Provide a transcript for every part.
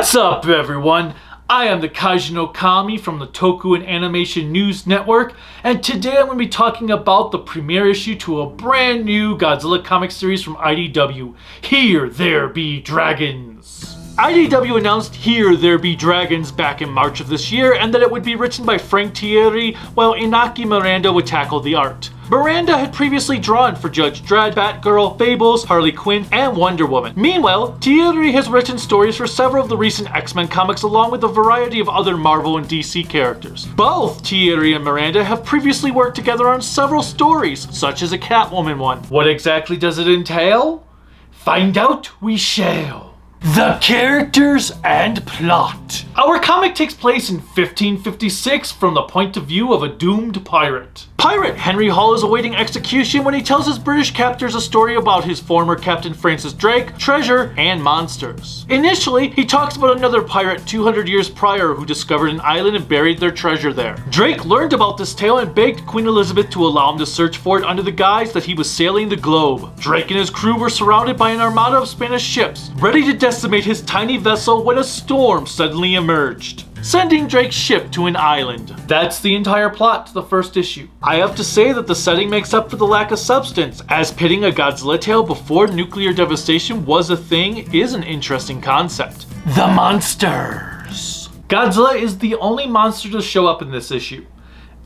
What's up, everyone? I am the Kaiju no Kami from the Toku and Animation News Network, and today I'm going to be talking about the premiere issue to a brand new Godzilla comic series from IDW, Here There Be Dragons. IDW announced Here There Be Dragons back in March of this year, and that it would be written by Frank Thierry, while Inaki Miranda would tackle the art. Miranda had previously drawn for Judge Dredd, Batgirl, Fables, Harley Quinn, and Wonder Woman. Meanwhile, Thierry has written stories for several of the recent X-Men comics along with a variety of other Marvel and DC characters. Both Thierry and Miranda have previously worked together on several stories, such as a Catwoman one. What exactly does it entail? Find out we shall. The characters and plot. Our comic takes place in 1556 from the point of view of a doomed pirate. Pirate Henry Hall is awaiting execution when he tells his British captors a story about his former Captain Francis Drake, treasure, and monsters. Initially, he talks about another pirate 200 years prior who discovered an island and buried their treasure there. Drake learned about this tale and begged Queen Elizabeth to allow him to search for it under the guise that he was sailing the globe. Drake and his crew were surrounded by an armada of Spanish ships, ready to decimate his tiny vessel when a storm suddenly emerged, sending Drake's ship to an island. That's the entire plot to the first issue. I have to say that the setting makes up for the lack of substance, as pitting a Godzilla tale before nuclear devastation was a thing is an interesting concept. The monsters. Godzilla is the only monster to show up in this issue,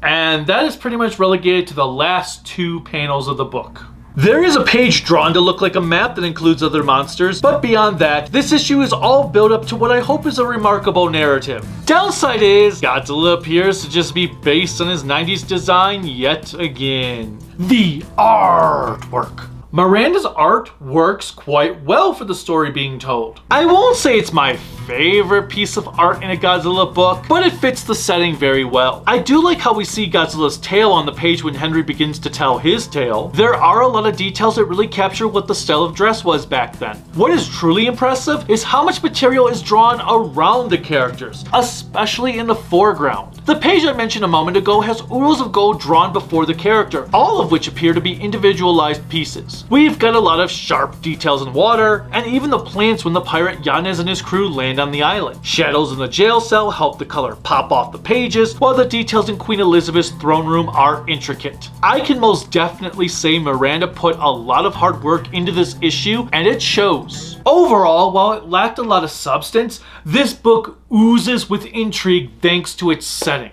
and that is pretty much relegated to the last two panels of the book. There is a page drawn to look like a map that includes other monsters, but beyond that, this issue is all built up to what I hope is a remarkable narrative. Downside is, Godzilla appears to just be based on his 90s design yet again. The artwork. Miranda's art works quite well for the story being told. I won't say it's my favorite piece of art in a Godzilla book, but it fits the setting very well. I do like how we see Godzilla's tail on the page when Henry begins to tell his tale. There are a lot of details that really capture what the style of dress was back then. What is truly impressive is how much material is drawn around the characters, especially in the foreground. The page I mentioned a moment ago has oodles of gold drawn before the character, all of which appear to be individualized pieces. We've got a lot of sharp details in water, and even the plants when the pirate Yanez and his crew land on the island. Shadows in the jail cell help the color pop off the pages, while the details in Queen Elizabeth's throne room are intricate. I can most definitely say Miranda put a lot of hard work into this issue, and it shows. Overall, while it lacked a lot of substance, this book oozes with intrigue thanks to its setting.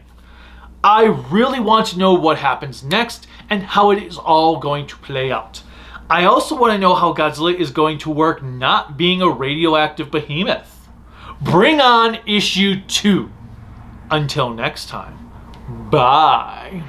I really want to know what happens next and how it is all going to play out. I also want to know how Godzilla is going to work not being a radioactive behemoth. Bring on issue 2. Until next time, bye.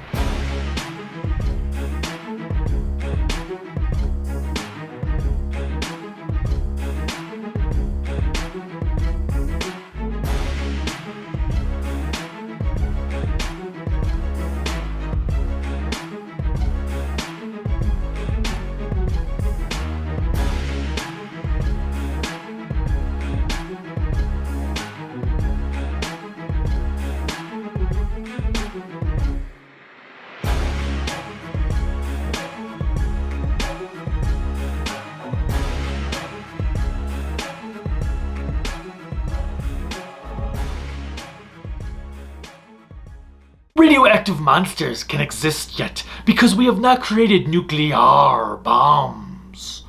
Radioactive monsters can exist yet because we have not created nuclear bombs.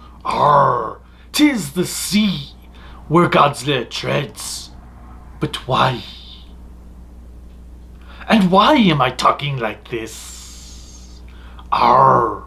'Tis the sea where Godzilla treads. But why? And why am I talking like this? Arr.